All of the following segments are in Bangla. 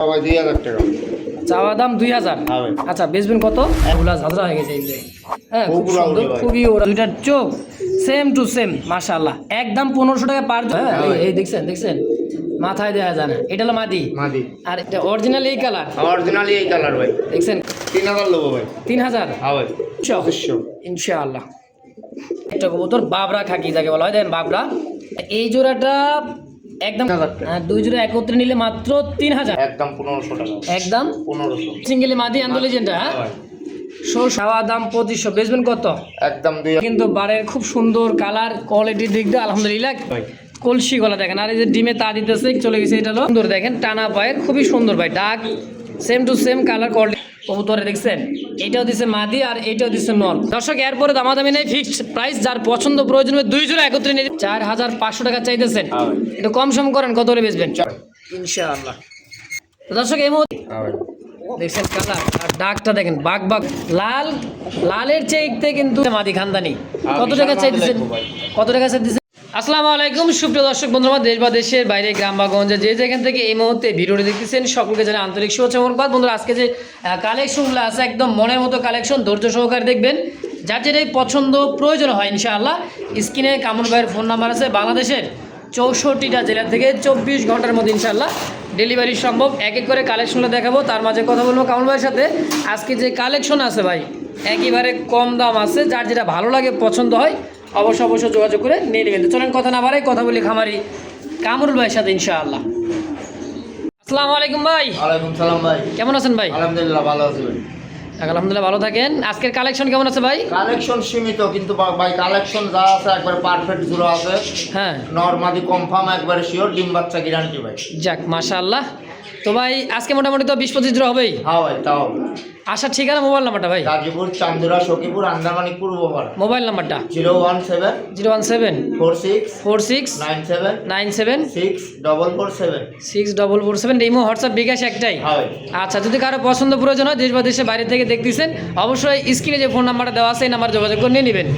সবাই 2000 টাকা। চাওয়া দাম 2000। আচ্ছা বেচবেন কত? এগুলা ঝাঁঝরা হয়ে গেছে এই যে। হ্যাঁ খুব সুন্দর, খুবই ওরা দুইটার চোখ সেম টু সেম মাশাআল্লাহ। একদম 1500 টাকা পার। হ্যাঁ এই দেখছেন মাথায় দেয়া যায় না। এটা হলো মাদি। আর এটা অরিজিনাল এই কালার। অরিজিনালি এই কালার ভাই। দেখছেন 3000 লবো ভাই। 3000। হ্যাঁ ভাই 2500 ইনশাআল্লাহ। এটা কবুতর বাবরা খাকি যাকে বলা হয়, দেখেন বাবরা। এই জোড়াটা একদম দুই জোড়া একত্রে নিলে মাত্র 3000। একদম 1500 টাকা। একদম 1500 সিঙ্গেলে মাদি আন্দোলনটা। চাওয়া দাম 2500। বেচবেন কত? একদম 2000। কিন্তু বারের খুব সুন্দর কালার কোয়ালিটির দিক দিয়ে আলহামদুলিল্লাহ। কলসি গলা দেখেন, আর এই যে ডিমে তা দিতেছে চলে গেছে, এটা হলো সুন্দর দেখেন টানা পায়ের, খুবই সুন্দর ভাই। ডাক same to same colour quality কবুতরে দেখছেন। এটাও দিচ্ছে মাদি আর এটাও দিচ্ছে নর। দর্শক এরপরে দামাদামি নেই, ফিক্সড প্রাইস। যার পছন্দ প্রয়োজন হবে দুই জোড়া একত্রে নিয়ে 4500 টাকা চাইতেছেন। একটু কম সম করেন, কত করে বেচবেন ইনশাআল্লাহ। দর্শক এই মুহূর্তে দেখছেন কালার আর ডাকটা দেখেন, বাঘ লালের চাইতে কিন্তু মাদি খানদানি। কত টাকা চাইতেছেন? কত টাকা চাইতেছেন? আসসালামু আলাইকুম সুপ্রিয় দর্শক বন্ধুরা, দেশ বা দেশের বাইরে, গ্রাম বা গঞ্জে যে যেখান থেকে এই মুহূর্তে ভিডিওটি দেখতেছেন সকলকে জানাই আন্তরিক শুভেচ্ছা এবং ধন্যবাদ। বন্ধুরা আজকে যে কালেকশনগুলো আছে একদম মনের মতো কালেকশন, ধৈর্য সহকারে দেখবেন। যার যেটাই পছন্দ প্রয়োজন হয় ইনশাআল্লাহ স্ক্রিনে কামরুল ভাইয়ের ফোন নাম্বার আছে। বাংলাদেশের 64টা জেলা থেকে 24 ঘন্টার মধ্যে ইনশাআল্লাহ ডেলিভারি সম্ভব। এক এক করে কালেকশনটা দেখাবো, তার মাঝে কথা বলবো কামরুল ভাইয়ের সাথে। আজকে যে কালেকশন আছে ভাই একেবারে কম দাম আছে, যার যেটা ভালো লাগে পছন্দ হয় অবশ্যই যোগাযোগ করে নিয়ে নেবেন। চলেন কথা না বাড়াই, কথা বলি খামারি কামরুল ভাইয়ের সাথে ইনশাআল্লাহ। আসসালামু আলাইকুম ভাই। ওয়ালাইকুম সালাম ভাই। কেমন আছেন ভাই? আলহামদুলিল্লাহ ভালো আছি ভাই। আলহামদুলিল্লাহ ভালো থাকেন। আজকের কালেকশন কেমন আছে ভাই? কালেকশন সীমিত, কিন্তু ভাই কালেকশন যা আছে একবার পারফেক্ট জুড়ো আছে। হ্যাঁ নরমাদি কনফার্ম একবারে শিওর, ডিম বাচ্চা গ্যারান্টি ভাই। যাক মাশাআল্লাহ। তো ভাই আজকে মোটামুটি তো 20-25 জোড়া হবেই। হ্যাঁ ভাই তাও। আসার ঠিকানা মোবাইল নাম্বারটা ভাই? গাজীপুর, চান্দুরা, সখীপুর, আন্দারমানিকপুর, পূর্বপাড়া। মোবাইল নাম্বারটা 017 46 46 97 97 6447 6447। ইমো হোয়াটসঅ্যাপ বিকাশ একটাই। হ্যাঁ। আচ্ছা যদি কারো পছন্দ প্রয়োজন হয় দেশ বা দেশের বাইরে থেকে দেখতেছেন অবশ্যই স্ক্রিনে যে ফোন নাম্বারটা দেওয়া আছে এই নাম্বার যোগাযোগ করে নিয়ে নেবেন।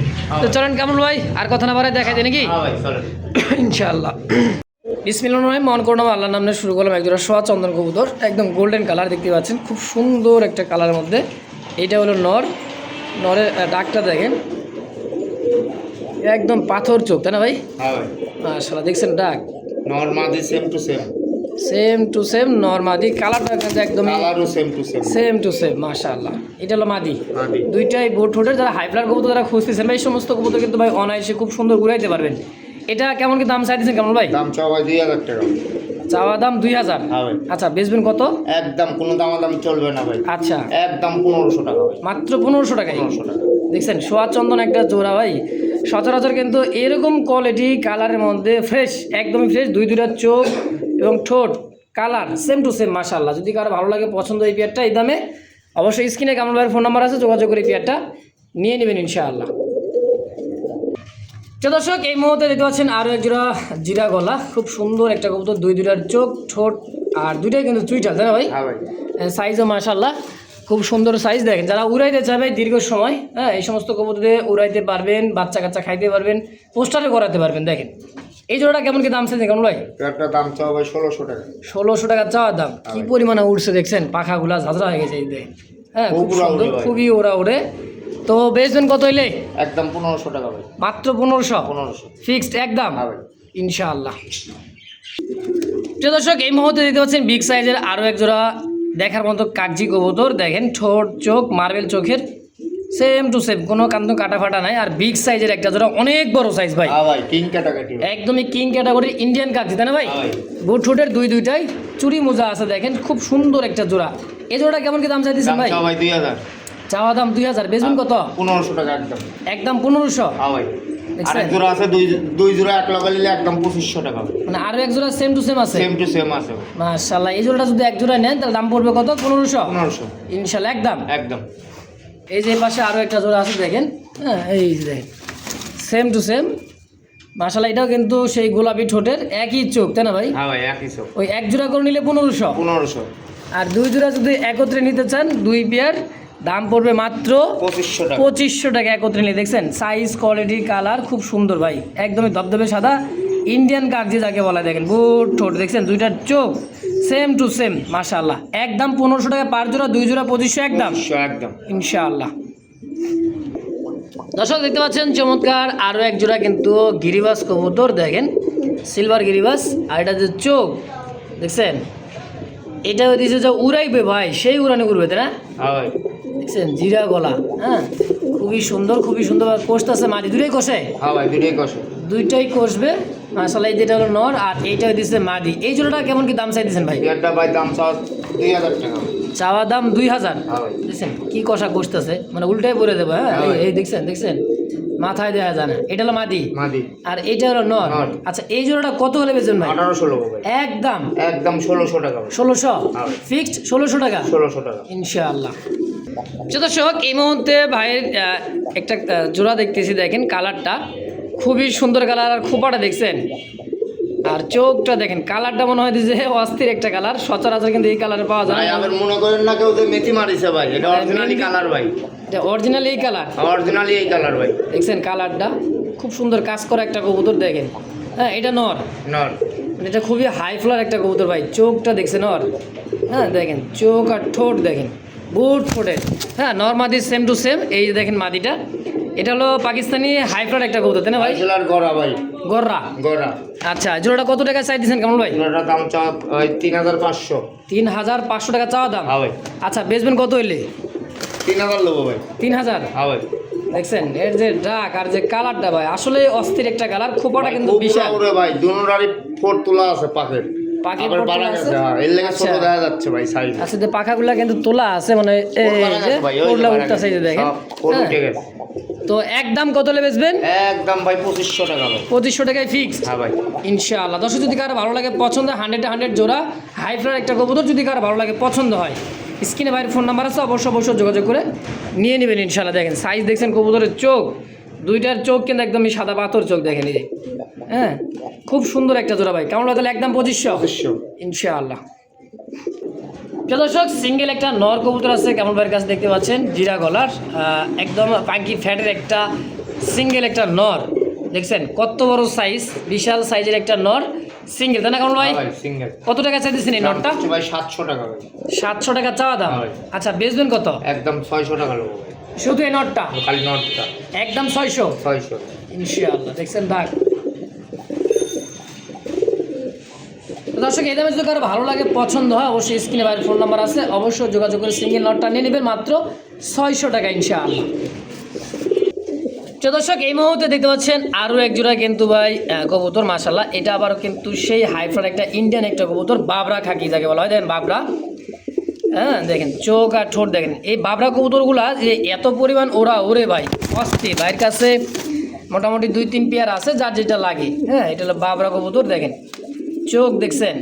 তো চলেন কামরুল ভাই আর কথা না বাড়াই দেখাই দেয় নাকি? হ্যাঁ ভাই চলেন ইনশাআল্লাহ। বিসমিল্লাহির রহমানির রহিম। মন করুন আল্লাহর নামে শুরু করলাম। একজোড়া সোয়া চন্দন কবুতর, একদম গোল্ডেন কালার দেখতে পাচ্ছেন, খুব সুন্দর একটা কালারের মধ্যে। এইটা হলো নরের ডাকটা দেখেন একদম পাথর চোখ, তাই না ভাই? হ্যাঁ ভাই মাশাআল্লাহ দেখছেন ডাক নরমাদি সেম টু সেম নরমাদি কালারটা কিন্তু একদম কালারও সেম টু সেম মাশাআল্লাহ। এটা হলো মাদি। দুইটাই বোট ঠোঁটের। যারা হাইফ্লার কবুতর যারা খুঁজতেছেন ভাই, এই সমস্ত কবুতর কিন্তু ভাই অনায়াসে খুব সুন্দর ঘুরাইতে পারবেন। এটা কেমন কি দাম চাইতেছেন কেমন ভাই? দাম চাওয়া 2000 টাকা। চাওয়া দাম 2000। হ্যাঁ ভাই। আচ্ছা বেচবেন কত? একদম কোনো দাম চলবে না ভাই। আচ্ছা একদম 1500 টাকা ভাই। মাত্র 1500 টাকায়। 1500 টাকা। দেখছেন সোয়া চন্দন একটা জোড়া ভাই, সচরাচর কিন্তু এরকম কোয়ালিটি কালারের মধ্যে ফ্রেশ, একদমই ফ্রেশ। দুইটা চোখ এবং ঠোঁট কালার সেম টু সেম মাশাআল্লাহ। যদি কারো ভালো লাগে পছন্দ এই পেয়ারটা এই দামে, অবশ্যই স্ক্রিনে কামরুল ভাইয়ের ফোন নাম্বার আছে, যোগাযোগ করে এই পেয়ারটা নিয়ে নেবেন ইনশাআল্লাহ। দর্শক এই মুহূর্তে দেখতে পাচ্ছেন আরও এক জোড়া জিরা গলা, খুব সুন্দর একটা কবুতর। দুইটার চোখ ঠোঁট আর দুইটাই কিন্তু চুইটাল, তাই না ভাই? হ্যাঁ ভাই। সাইজও মাশাআল্লাহ খুব সুন্দর সাইজ। দেখেন যারা উড়াইতে চাবে দীর্ঘ সময়, হ্যাঁ এই সমস্ত কবুতরে উড়াইতে পারবেন, বাচ্চা কাচ্চা খাইতে পারবেন, পোস্টারে করাতে পারবেন। দেখেন এই জোড়াটা কেমন কি দাম চাইছে কেমন ভাই? একটা দাম চাওয়া ভাই 1600 টাকা। 1600 টাকা চাওয়ার দাম। কি পরিমাণে উড়ছে দেখছেন, পাখাগুলা ঝাঁঝরা হয়ে গেছে এই দেখেন। হ্যাঁ খুব সুন্দর, খুবই ওরা ওড়ে। তো বেচবেন কত হইলে? একদম 1500 টাকা ভাই। মাত্র 1500 ফিক্সড একদম ভাই ইনশাআল্লাহ। প্রিয় দর্শক এই মুহূর্তে দেখতে পাচ্ছেন বিগ সাইজের আরও এক জোড়া দেখার মতো কাগজি কবুতর। দেখেন ঠোঁট চোখ মার্বেল চোখের, সেম টু সেম, কোনো কান্ত কাটা ফাটা নাই। আর বিগ সাইজের একটা জোড়া, অনেক বড় সাইজ ভাই। হ্যাঁ ভাই কিং ক্যাটাগরি, একদমই কিং ক্যাটাগরির ইন্ডিয়ান কাগজি, তাই না ভাই? বুট ঠোঁটের দুইটাই চুরি মোজা আছে, দেখেন খুব সুন্দর একটা জোড়া। এই জোড়াটা কেমন কি দাম চাইতেছেন ভাই? ভাই 2000। চাওয়া দাম 2000। বেচবেন কত? 1500 টাকা একদম 1500। হ্যাঁ ভাই। আরেক জোড়া আছে, দুই জোড়া এক লগে নিলে একদম 2500 টাকা। মানে আরো এক জোড়া সেম টু সেম আছে। মাশাআল্লাহ। এই জোড়াটা যদি এক জোড়া নেন তাহলে দাম পড়বে কত? 1500 ইনশাআল্লাহ একদম। এই যে পাশে আরো একটা জোড়া আছে দেখেন, হ্যাঁ এই যে দেখেন সেম টু সেম মাশাআল্লাহ। এটাও কিন্তু সেই গোলাপি ঠোঁটের, একই চোখ, তাই না ভাই? হ্যাঁ ভাই একই চোখ। ওই এক জোড়া করে নিলে 1500। আর দুই জোড়া যদি একত্রে নিতে চান দুই পেয়ার দাম পড়বে মাত্র 2500 টাকা একত্রে নিয়ে। দেখছেন সাইজ কোয়ালিটি কালার খুব সুন্দর ভাই, একদমই ধবধবে সাদা ইন্ডিয়ান কাগজি যাকে বলা। দেখেন বুট ঠোঁট দেখছেন, দুইটার চোখ সেম টু সেম মাশাআল্লাহ, একদম 1500 টাকা পার জোড়া, 2 জোড়া 2500 একদম একদম ইনশাআল্লাহ। দর্শক দেখতে পাচ্ছেন চমৎকার আরও এক জোড়া কিন্তু গিরিবাস কবুতর, দেখেন সিলভার গিরিবাস। আর এটা যে চোখ দেখছেন, এটা দিয়েছে যে উড়াইবে ভাই, সেই উড়ানি উড়বে তাই না? হ্যাঁ ভাই, দেখছেন জিরা গলা, হ্যাঁ খুবই সুন্দর, খুবই সুন্দর কোষতেছে মাদি, দুটোই কষে, হ্যাঁ ভাই, দুটোই কষে, দুইটাই কষবে মাশাআল্লাহ। এই যেটা হলো নর আর এইটা দিচ্ছে মাদি। এই জোড়াটা কেমন কি দাম চাই দিচ্ছেন ভাই? এটা ভাই দাম 2000 টাকা, চাওয়া দাম 2000। হ্যাঁ ভাই, দেখছেন কি কষা কষতেছে, মানে উল্টাই পরে দেবো। হ্যাঁ এই দেখছেন দেখছেন, মাথায় দেওয়া যায় না। এটা হলো মাদি, মাদি, আর এইটা হলো নর। নর। আচ্ছা এই জোড়াটা কত হলে বেচবেন ভাই? 1800 ভাই, একদম একদম 1600 টাকা ভাই, 1600 হ্যাঁ। ফিক্সড 1600 টাকা 1600 টাকা। ইনশাআল্লাহ। দর্শক এই মুহূর্তে ভাইয়ের একটা জোড়া দেখতেছি, দেখেন কালারটা খুবই সুন্দর কালার, আর খোপাটা দেখছেন, আর চোখটা দেখেন, কালারটা মনে হয় যে অস্থির একটা কালার, সচরাচর কিন্তু এই কালারে পাওয়া যায় ভাই না। আবার মনে করেন না কেউ যে মেথি মারিছে ভাই, এটা অরিজিনালি কালার ভাই, এটা অরিজিনাল এই কালার, অরিজিনালি এই কালার ভাই, দেখছেন কালারটা খুব সুন্দর কাজ করা একটা কবুতর দেখেন। হ্যাঁ এটা নর, নর, মানে এটা খুবই হাই ফ্লার একটা কবুতর ভাই। চোখটা দেখছেন নর, হ্যাঁ দেখেন চোখ আর ঠোঁট দেখেন, বুট ফোটের। হ্যাঁ নর মাদি সেম টু সেম। এই যে দেখেন মাদিটা, এটা হলো পাকিস্তানি হাই ফ্লার একটা কবুতর তাই না ভাই? জেলার গড়া ভাই, গররা। গড়া। আচ্ছা জোড়াটা কত টাকা চাই দিচ্ছেন কামল ভাই? এটার দাম চা ভাই 3500। 3500 টাকা চাওয়া দাম। হ্যাঁ ভাই, আচ্ছা বেচবেন কত হইলে? 3000 নেবো ভাই। 3000। হ্যাঁ ভাই, দেখছেন এর যে ডাক আর যে কালারটা ভাই, আসলে অস্থির একটা কালার, খোপাটা কিন্তু খুব বিশাল। উড়ে ভাই, দুনোটারই ফোর তোলা আছে পাখের, পাখির আবার ফোর বাড়া তোলা গেছে, আছে? হ্যাঁ, এর লেগে ছোট আচ্ছা। দেখা যাচ্ছে ভাই সাইজ। আচ্ছা যে পাখাগুলা কিন্তু তোলা আছে, মানে এই যে উড়লা উঠটা সাইজে দেখেন। হ্যাঁ। ঠিক আছে, তো একদম কত হলে বেচবেন? একদম ভাই 2500 টাকা ভাই। 2500 টাকায় ফিক্স হ্যাঁ ভাই, ইনশাআল্লাহ। দর্শক যদি কারো ভালো লাগে পছন্দ, 100 জোড়া হাই ফ্লার একটা কবুতর যদি কারো ভালো লাগে পছন্দ হয়, স্ক্রিনে ভাইয়ের ফোন নাম্বার আছে, অবশ্যই যোগাযোগ করে নিয়ে নেবেন ইনশাআল্লাহ। দেখেন সাইজ দেখছেন কবুতরের চোখ, দুইটার চোখ কিন্তু একদমই সাদা পাথর চোখ দেখেন এই যে। হ্যাঁ খুব সুন্দর একটা জোড়া ভাই। কেমন তাহলে একদম 2500 ইনশাআল্লাহ। প্রিয় দর্শক সিঙ্গেল একটা নর কবুতর আছে কেমন ভাইয়ের কাছে, দেখতে পাচ্ছেন জিরা গলার, একদম পাঙ্কি ফ্যাটের একটা সিঙ্গেল একটা নর। দেখছেন কত বড় সাইজ, বিশাল সাইজের একটা নর সিঙ্গেল তাই না কেমন ভাই? হ্যাঁ ভাই, সিঙ্গেল। কত টাকা চাইতেছেন এই নরটা? ভাই 700 টাকা ভাই। 700 টাকা চাওয়া দাম। হ্যাঁ। আচ্ছা বেচবেন কত? একদম 600 টাকা নেবো ভাই, শুধু এই নটটা খালি নটটা একদম 600 600। ইনশাআল্লাহ। দেখছেন ডাক। তো দর্শক এই দামে যদি কারো ভালো লাগে পছন্দ হয়, অবশ্যই স্ক্রিনে বাইরের ফোন নাম্বার আছে, অবশ্যই যোগাযোগ করে সিঙ্গেল নটটা নিয়ে নেবেন মাত্র 600 টাকা ইনশাআল্লাহ। তো দর্শক এই মুহূর্তে দেখতে পাচ্ছেন আরও এক জোড়া কিন্তু ভাই কবুতর মাশাআল্লাহ। এটা আবারও কিন্তু সেই হাইফ্লার একটা ইন্ডিয়ান একটা কবুতর, বাবরা খাকি যাকে বলা হয়, দেখেন বাবরা। হ্যাঁ দেখেন চোখ আর ঠোঁট দেখেন, এই বাবরা কবুতরগুলা যে এত পরিমাণ ওরা ওরে ভাই অস্থির। ভাইয়ের কাছে মোটামুটি 2-3 পেয়ার আছে, যার যেটা লাগে। হ্যাঁ এটা হলো বাবরা কবুতর, দেখেন চোখ দেখছেন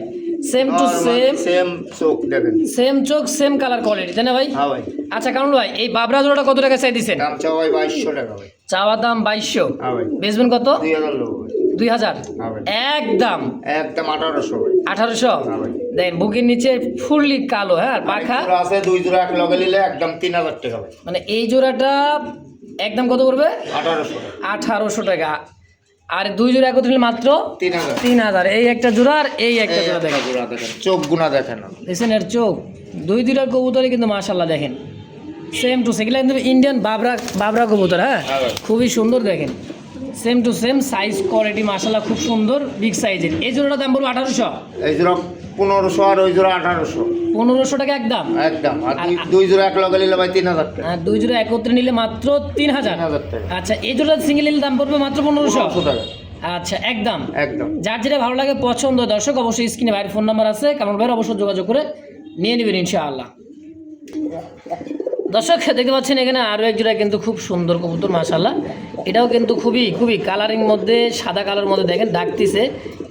সেম টু সেম, সেম চোখ দেখেন, সেম চোখ সেম কালার কোয়ালিটি তাই না ভাই? হ্যাঁ ভাই। আচ্ছা কামরুল ভাই এই বাবরা জোড়াটা কত টাকা চাই দিচ্ছেন? দাম চাও ভাই 2200 টাকা ভাই। চাওয়া দাম 2200, হ্যাঁ ভাই, বেচবেন কত? 2000 নেবো ভাই। 2000 হ্যাঁ ভাই, একদম একদম 1800 ভাই। 1800। হ্যাঁ ভাই, দেখেন বুকের নিচে ফুললি কালো, হ্যাঁ আর পাখা। জোড়া আছে 2 জোড়া এক লগে নিলে একদম 3000 টাকা ভাই। মানে এই জোড়াটা একদম কত করবে? 1800 টাকা। 1800 টাকা। আর 2 জোড়া একত্রে নিলে মাত্র 3000। 3000। এই একটা জোড়া আর এই একটা জোড়া দেখেন, জোড়া দেখেন, চোখ গুনা দেখেন না। দেখছেন এর চোখ, দুইটার কবুতরই কিন্তু মাশাআল্লাহ দেখেন সেম টু সেম, কিন্তু ইন্ডিয়ান বাবরা কবুতর। হ্যাঁ হ্যাঁ ভাই, খুবই সুন্দর দেখেন, same to same size quality মাশাআল্লাহ খুব সুন্দর বিগ সাইজের। এই জোড়াটার দাম বলবো 1800। এই জোড়া 1500 আর ওই জোড়া 1800 1500 টাকা একদম। একদম। আর 2 জোড়া এক লগে নিলে ভাই 3000 টাকা। আর 2 জোড়া একত্রে নিলে মাত্র 3000। 3000 টাকা। আচ্ছা এই জোড়া সিঙ্গেল নিলে দাম পড়বে মাত্র 1500 টাকা। আচ্ছা একদম। একদম। যার যেটা ভালো লাগে পছন্দ, দর্শক অবশ্যই স্ক্রিনে ভাইয়ের ফোন নাম্বার আছে, কামরুল ভাইয়ের অবশ্যই যোগাযোগ করে নিয়ে নেবেন ইনশাআল্লাহ। দর্শক দেখতে পাচ্ছেন এখানে আরও এক জোড়া কিন্তু খুব সুন্দর কবুতর মাশাআল্লাহ। এটাও কিন্তু খুবই কালারিং মধ্যে, সাদা কালার মধ্যে দেখেন ডাকতেছে।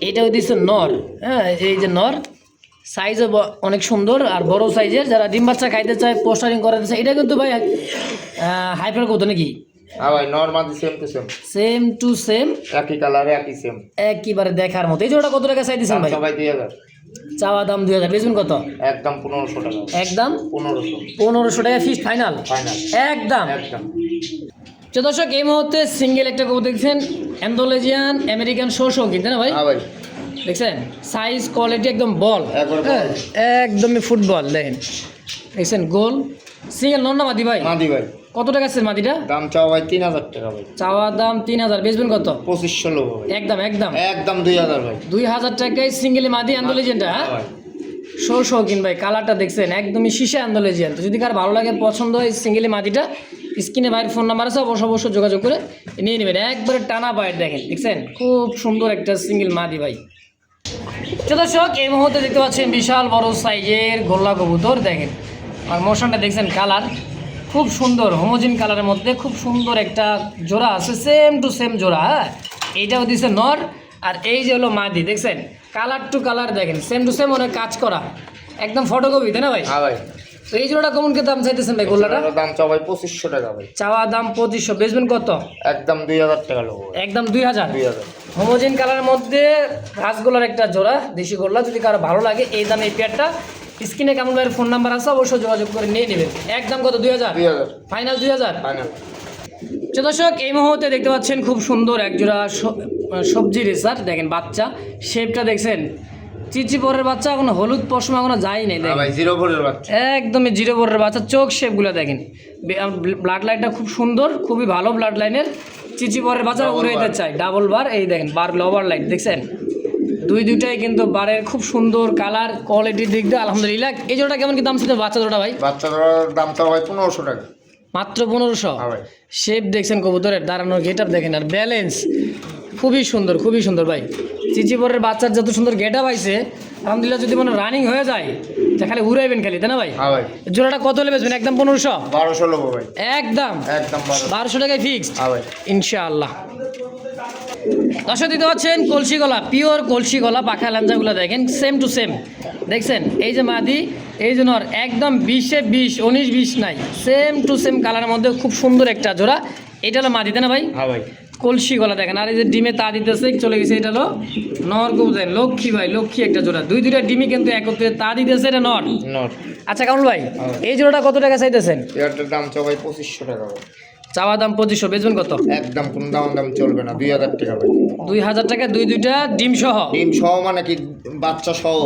এটাও দিচ্ছে নর। হ্যাঁ এই যে নর, সাইজও অনেক সুন্দর আর বড় সাইজের, যারা ডিম বাচ্চা খাইতে চায় পোস্টারিং করাতে চায়, এটা কিন্তু ভাই হাইফ্লার কবুতর নাকি? হ্যাঁ ভাই, normal same to same, same to same, একই কালারে একই সেম, একবারে দেখার মতো। এই জোড়াটা কত টাকা চাই দিচ্ছেন ভাই? সবাই 2000। চাওয়া দাম 2000, বেচবেন কত? একদম 1500 টাকা। একদম 1500 টাকা ফিক্স ফাইনাল। ফাইনাল একদম। একদম। তো দর্শক এই মুহূর্তে সিঙ্গেল একটা কবুতর দেখছেন, অ্যান্ডোলেজিয়ান আমেরিকান শো কিন্তু না ভাই? হ্যাঁ ভাই, দেখছেন সাইজ কোয়ালিটি একদম বল, একবারে হ্যাঁ একদমই ফুটবল দেখেন। দেখছেন গোল সিঙ্গেল নন না মাদি ভাই? মাদি ভাই। কত টাকা আছে মাদিটা? দাম চাওয়া ভাই 3000 টাকা ভাই। চাওয়া দাম 3000, বেচবেন কত? 2500 লোক ভাই। একদম একদম একদম 2000 ভাই। 2000 টাকায় সিঙ্গেল মাদি আন্দোলেজেন্টটা, হ্যাঁ ভাই শৌখিন ভাই। কালারটা দেখছেন একদমই শীষে আন্দোলেজিয়ান। তো যদি কার ভালো লাগে পছন্দ হয় সিঙ্গেলি মাদিটা, স্ক্রিনে ভাইয়ের ফোন নাম্বার আছে, অবশ্যই যোগাযোগ করে নিয়ে নেবেন। একবারে টানা পায়ের দেখেন, দেখছেন খুব সুন্দর একটা সিঙ্গেল মাদি ভাই। তো দর্শক এই মুহূর্তে দেখতে পাচ্ছেন বিশাল বড় সাইজের গোল্লা কবুতর দেখেন। আর মোশনটা দেখছেন কালার খুব সুন্দর, হোমোজিন কালারের মধ্যে খুব সুন্দর একটা জোড়া আছে, সেম টু সেম জোড়া। হ্যাঁ এইটাও দিছে নর, আর এই যে হলো মাদি। দেখছেন কালার টু কালার দেখেন, সেম টু সেম, অনেক কাজ করা, একদম ফটোকপি, তাই না ভাই? হ্যাঁ ভাই। তো এই জোড়াটা কেমন কে দাম চাইতেছেন ভাই গোল্লাটা? দাম চাওয়া ভাই 2500 টাকা ভাই। চাওয়া দাম 2500, বেচবেন কত? একদম 2000 টাকা লোক ভাই। একদম 2000। 2000। হোমোজিন কালারের মধ্যে রাসগোল্লার একটা জোড়া দেশি গোল্লা, যদি কারো ভালো লাগে এই দামে এই পেয়ারটা, স্ক্রিনে কেমন ভাইয়ের ফোন নাম্বার আছে, অবশ্যই যোগাযোগ করে নিয়ে নেবেন। একদম কত? 2000 2000 ফাইনাল 2000 ফাইনাল। তো দর্শক এই মুহূর্তে দেখতে পাচ্ছেন খুব সুন্দর একজোড়া সবজি রেসার দেখেন, বাচ্চা শেপটা দেখছেন চিচি পরের বাচ্চা, এখনো হলুদ পশমা এখনো যায় নাই দেখেন, ভাই 0 ভোরের বাচ্চা, একদমই 0 পরের বাচ্চা। চোখ শেপগুলো দেখেন, ব্লাড লাইনটা খুব সুন্দর, খুবই ভালো ব্লাড লাইনের। চিচি পরের বাচ্চা উড়াইতে চাই, ডাবল বার, এই দেখেন বারগুলো ওভার লাইট দেখছেন, দুইটাই কিন্তু বারের খুব সুন্দর কালার কোয়ালিটির দিক দিয়ে আলহামদুলিল্লাহ। এই জোড়াটা কেমন কি দাম ছিল বাচ্চা জোড়া ভাই? বাচ্চা দাম চাওয়া ভাই 1500 টাকা মাত্র 1500। হ্যাঁ ভাই। শেপ দেখছেন কবুতরের, দাঁড়ানোর গেট আপ দেখেন, আর ব্যালেন্স খুবই সুন্দর ভাই। চিচিপরের বাচ্চার যত সুন্দর গেট আপ আইছে আলহামদুলিল্লাহ, যদি মনে রানিং হয়ে যায় তা খালি উড়াইবেন খালি, তাই না ভাই? হ্যাঁ ভাই। জোড়াটা কত হলে বেচবেন? একদম 1500। 1200 লোক ভাই। একদম একদম 1200 টাকায় ফিক্সড হ্যাঁ ভাই। ইনশাআল্লাহ। দর্শক দিতে পাচ্ছেন কলসি গলা, পিওর কলসি গলা, পাখা লাঞ্জাগুলো দেখেন সেম টু সেম। দেখছেন এই যে মাদি, এই যে নর, একদম 20-এ 20, 19-20 নাই, সেম টু সেম কালারের মধ্যে খুব সুন্দর একটা জোড়া। এটা হলো মাদি, তাই না ভাই? হ্যাঁ ভাই। কলসি গলা দেখেন, আর এই যে ডিমে তা দিতেছে চলে গেছে, এটা হলো নর কবুতর, লক্ষ্মী ভাই, লক্ষ্মী একটা জোড়া। দুইটা ডিমে কিন্তু একত্রে তা দিতেছে, এটা নর। নট। আচ্ছা কামরুল ভাই, এই জোড়াটা কত টাকা চাইতেছেন? এটার দাম চাওয়া ভাই 2500 টাকা ভাই। চাওয়া দাম 2500, বেচবেন কত? একদম কোন দাম চলবে না, 2000 টাকা ভাই। 2000 টাকা, দুইটা ডিম সহ? ডিম সহ মানে কি? বাচ্চা সহ।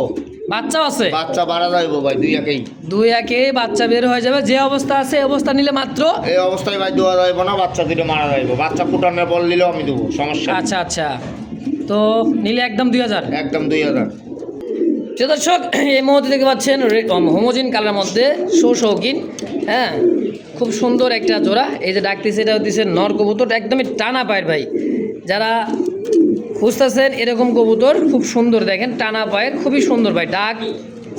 বাচ্চাও আছে? বাচ্চা বাড়া যাইবো ভাই, দুই একেই। দুই একে বাচ্চা বের হয়ে যাবে, যে অবস্থা আছে এই অবস্থা নিলে মাত্র। এই অবস্থায় ভাই দেওয়া যাইবো না, বাচ্চা দুটো মারা যাইবো। বাচ্চা ফুটানোর বল নিলেও আমি দেবো, সমস্যা নেই। আচ্ছা তো নিলে একদম 2000। একদম 2000। তো দর্শক এই মুহূর্তে দেখতে পাচ্ছেন হোমোজিন কালার মধ্যে শৌখিন, হ্যাঁ খুব সুন্দর একটা জোড়া। এই যে ডাকতেছে এটা হচ্ছে নর কবুতর, একদমই টানা পায়ের ভাই। যারা খুঁজতেছেন এরকম কবুতর খুব সুন্দর দেখেন, টানা পায়ের খুবই সুন্দর ভাই, ডাক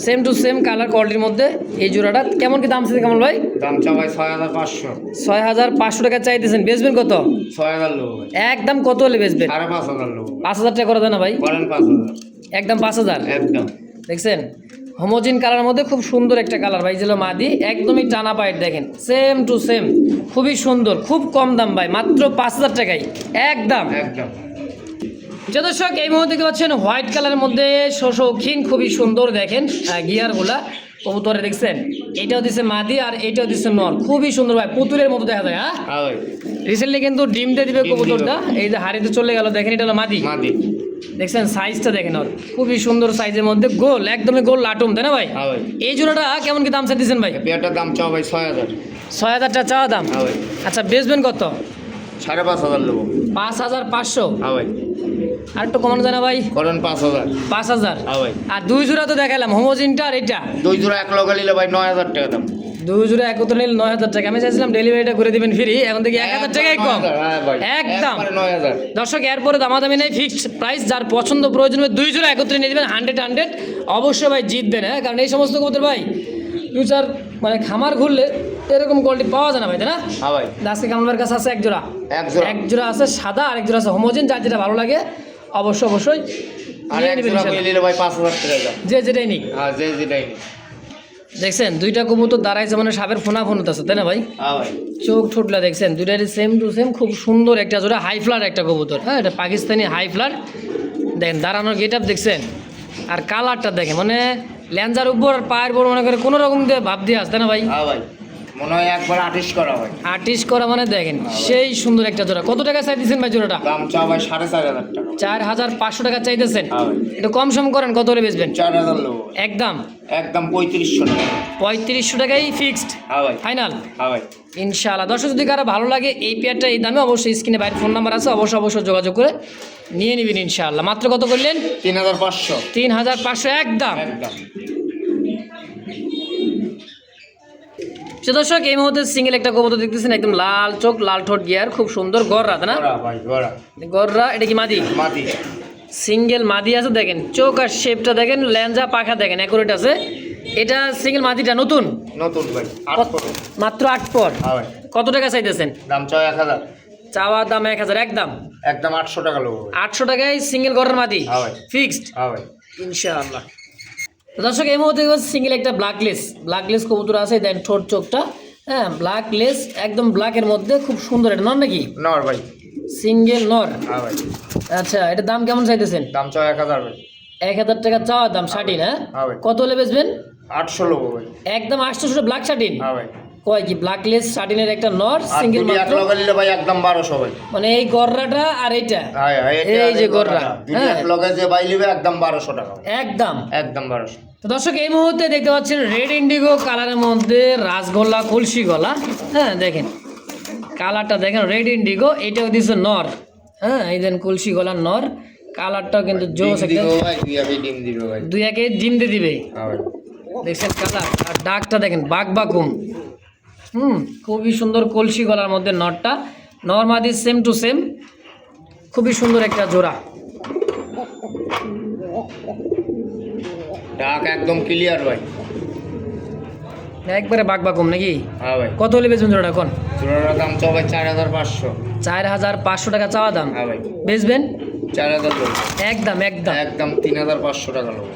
সেম টু সেম কালার কোয়ালিটির মধ্যে। এই জোড়াটা কেমন কি দাম চাইছে কামাল ভাই? দাম চা ভাই 6500। 6500 টাকা চাইতেছেন, বেচবেন কত? 6000 লোক ভাই। একদম কত হলে বেচবেন? 5500 লোক। 5000 টাকা করে দেন না ভাই? করেন 5000। একদম 5000। একদম। দেখছেন হোমোজিন কালারের মধ্যে খুব সুন্দর একটা কালার ভাই, যেগুলো মাদি একদমই টানা পায়ের দেখেন, সেম টু সেম, খুবই সুন্দর, খুব কম দাম ভাই, মাত্র 5000 টাকায় একদম। একদম। যে দর্শক এই মুহূর্তে দেখতে পাচ্ছেন হোয়াইট কালারের মধ্যে শৌখিন, খুবই সুন্দর দেখেন গিয়ারগুলা কবুতরে, দেখছেন এটাও দিচ্ছে মাদি আর এটাও দিচ্ছে নর, খুবই সুন্দর ভাই, পুতুলের মতো দেখা যায়। হ্যাঁ হ্যাঁ ভাই। রিসেন্টলি কিন্তু ডিম দিয়ে দিবে কবুতরটা, এই যে হাড়িতে চলে গেল দেখেন, এটা হলো মাদি। মাদি। দেখছেন সাইজটা দেখেন ওর, খুবই সুন্দর সাইজের মধ্যে, গোল একদমই গোল লাটুম, তাই না ভাই? হ্যাঁ ভাই। এই জোড়াটা কেমন কি দাম চাইতেছেন ভাই? পেয়ারটার দাম চাও ভাই 6000। 6000 টাকা চাওয়া দাম? হ্যাঁ ভাই। আচ্ছা বেচবেন কত? 5500 লোক। 5500। হ্যাঁ ভাই। আর একটু কমানো যায় না ভাই? করেন 5000। 5000। হ্যাঁ ভাই। আর দুই জোড়া তো দেখালাম, হোমোজিনটা আর এটা, দুই জোড়া এক লগে নিলে ভাই 9000 টাকা দাম। দুই জোড়া একত্রে নিলে 9000 টাকা। আমি চাইছিলাম ডেলিভারিটা করে দিবেন ফ্রি, এখন থেকে 1000 টাকাই কম। হ্যাঁ ভাই। একদম 9000। দর্শক এরপরে দামাদামি নেই, ফিক্সড প্রাইস। যার পছন্দ প্রয়োজন হবে দুই জোড়া একত্রে নিয়ে যাবেন, 100 অবশ্যই ভাই জিতবেন। হ্যাঁ কারণ এই সমস্ত কবুতর ভাই দু চার মানে খামার ঘুরলে এরকম কোয়ালিটি পাওয়া যায় না ভাই, তাই না? হ্যাঁ ভাই। আজকে কামালের কাছে আছে এক জোড়া এক জোড়া আছে সাদা, আর এক জোড়া আছে হোমোজিন, যার যেটা ভালো লাগে অবশ্যই আর নিয়ে এক নেবেন জোড়া ইনশাআল্লাহ। নিলে ভাই 5000 টাকা দাম। যে যেটাই নিক। হ্যাঁ যে যেটাই নি। দেখছেন দুইটা কবুতর দাঁড়াইছে মানে সাপের ফোনা আছে, তাই না ভাই? হ্যাঁ ভাই। চোখ ঠোঁটলা দেখছেন দুইটারই সেম টু সেম, খুব সুন্দর একটা জোড়া, হাই ফ্লার একটা কবুতর। হ্যাঁ এটা পাকিস্তানি হাই ফ্লার, দেখেন দাঁড়ানোর গেট আপ দেখছেন, আর কালারটা দেখেন, মানে ল্যাঞ্জার উপর আর পায়ের উপর মনে করে কোনো রকম দিয়ে ভাব দিয়ে আসতে না ভাই, হ্যাঁ ভাই। মনে হয় একবার 28 করা হয়। 28 করা মানে দেখেন সেই সুন্দর একটা জোড়া। কত টাকা চাইতেছেন ভাই জোড়াটা? দাম চা ভাই 4500 টাকা। 4500 টাকা চাইতেছেন। হ্যাঁ ভাই। একটু কম সম করেন, কত হলে বেচবেন? 4000 নেবো। একদম একদম 3500 টাকা। 3500 টাকাই ফিক্সড হ্যাঁ ভাই। ফাইনাল হ্যাঁ ভাই। ইনশাআল্লাহ। দর্শক যদি কারো ভালো লাগে এই পেয়ারটা এই দামে, অবশ্যই স্ক্রিনে বাইরের ফোন নাম্বার আছে, অবশ্যই যোগাযোগ করে নিয়ে নেবেন ইনশাআল্লাহ। মাত্র কত করলেন? 3500। 3500 একদম। একদম। দর্শক এই মুহূর্তে সিঙ্গেল একটা কবুতর দেখতেছেন, একদম লাল চোখ লাল ঠোঁট গিয়ার, খুব সুন্দর গররা, তাই না? গোরা ভাই গোরা। গররা, এটা কি মাদি? মাটি। সিঙ্গেল মাদি আছে, দেখেন চোখ আর শেপটা দেখেন, ল্যাঞ্জা পাখা দেখেন অ্যাকুরেট আছে। এটা সিঙ্গেল মাদিটা নতুন নতুন ভাই। 8 পর। মাত্র 8 পর। হ্যাঁ ভাই। কত টাকা চাইতেছেন? দাম চা 1000। চাওয়া দাম 1000 একদম। একদম 800 টাকা নেবো ভাই। 800 টাকায় সিঙ্গেল গররার মাদি হ্যাঁ ভাই। ফিক্সড হ্যাঁ ভাই। ইনশাআল্লাহ। দর্শক এই মুহূর্তে সিঙ্গেল একটা ব্ল্যাকলেস কবুতর আছে, দেন ঠোঁট চোখটা, হ্যাঁ ব্ল্যাকলেস একদম ব্ল্যাকের মধ্যে, খুব সুন্দর। এটা নর নাকি? নর ভাই। সিঙ্গেল নর। হ্যাঁ ভাই। আচ্ছা, এটার দাম কেমন চাইতেছেন? দাম চা 1000 ভাই। 1000 টাকা চাওয়া দাম। শাটিন, হ্যাঁ হ্যাঁ ভাই। কত হলে বেচবেন? 800 নেবো ভাই। একদম 800 ব্ল্যাক শাটিন। হ্যাঁ ভাই। কয় কি ব্ল্যাকলেস শাটিনের একটা নর আর সিঙ্গেল দুটি এক মাত্র, লগে নিলে ভাই একদম 1200 ভাই। মানে এই গররাটা আর এইটা, হ্যাঁ এই যে গররা, দুটি হ্যাঁ এক লগে যে বাই নিবে একদম 1200 টাকা ভাই। একদম। একদম 1200। তো দর্শক এই মুহূর্তে দেখতে পাচ্ছেন রেড ইন্ডিগো কালারের মধ্যে রাসগোল্লা কলসি গলা, হ্যাঁ দেখেন কালারটা দেখেন রেড ইন্ডিগো, এটাও দিচ্ছে নর, হ্যাঁ এই দেন কলসি গলার নর, কালারটাও কিন্তু জোস ডিম একটা, দিবে ভাই, দুই আগে ডিম দিবে ভাই। দুই একে ডিম দিয়ে দিবে। হ্যাঁ ভাই। দেখছেন কালার আর ডাকটা দেখেন বাঘবাকুম, খুবই সুন্দর কলসি গলার মধ্যে নরটা, নর মাদি সেম টু সেম, খুবই সুন্দর একটা জোড়া। ডাক একদম ক্লিয়ার ভাই। একবারে বাঘবাকুম নাকি? হ্যাঁ ভাই। কত হলে বেচবেন জোড়াটা এখন? জোড়ার দাম চা ভাই 4500। 4500 টাকা চাওয়া দাম। হ্যাঁ ভাই। বেচবেন? 4000 লোক। একদম একদম একদম 3500 টাকা লোক।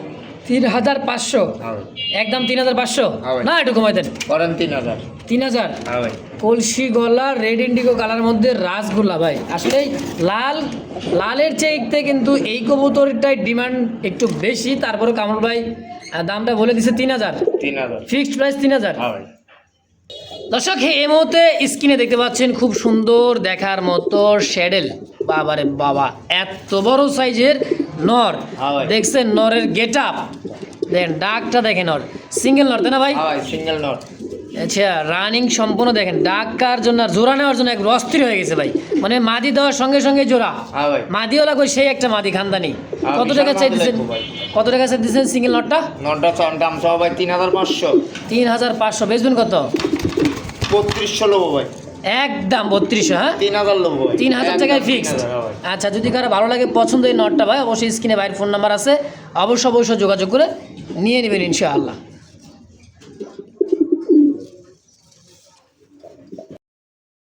3500 হ্যাঁ ভাই। একদম 3500 হ্যাঁ ভাই। না একটু কমাই দেন। করেন 3000। 3000। হ্যাঁ ভাই। কলসি গলা রেড ইন্ডিগো কালার মধ্যে রাসগোল্লা ভাই, আসলে লালের চাইতে কিন্তু এই কবুতরটাই ডিমান্ড একটু বেশি, তারপরে কামরুল ভাই দামটা বলে দিছে 3000। 3000। Fixed price 3000। হ্যাঁ ভাই। দর্শক এই মুহূর্তে স্ক্রিনে দেখতে পাচ্ছেন খুব সুন্দর দেখার মতো শ্যাডেল, বাবারে বাবা এত বড় সাইজের নর, হ্যাঁ ভাই। দেখছেন নরের গেট আপ, দেখেন ডাকটা দেখেন, নর সিঙ্গেল নর তাই না ভাই? হ্যাঁ ভাই সিঙ্গেল নট। আচ্ছা রানিং সম্পূর্ণ দেখেন, ডাকার জন্য আর জোড়া নেওয়ার জন্য এক অস্থির হয়ে গেছে ভাই, মানে মাদি দেওয়ার সঙ্গে সঙ্গে জোড়া, হ্যাঁ ভাই। মাদিও লাগবে সেই একটা মাদি খানদানি। হ্যাঁ, কত বিশাল টাকা মাদি চাইতেছেন? লাগবে ভাই। কত টাকা চাইতেছেন সিঙ্গেল নটটা? নটটা চান দাম চা ভাই 3500। 3500। বেচবেন কত? 3200 লোবো ভাই। একদম 3200। হ্যাঁ 3000 লোবো ভাই। 3000 টাকায় একদম ফিক্সড। 3000, হ্যাঁ ভাই। আচ্ছা যদি কারো ভালো লাগে পছন্দ এই নটটা ভাই, অবশ্যই স্ক্রিনে বাইরের ফোন নাম্বার আছে, অবশ্যই যোগাযোগ করে নিয়ে নেবেন ইনশাআল্লাহ।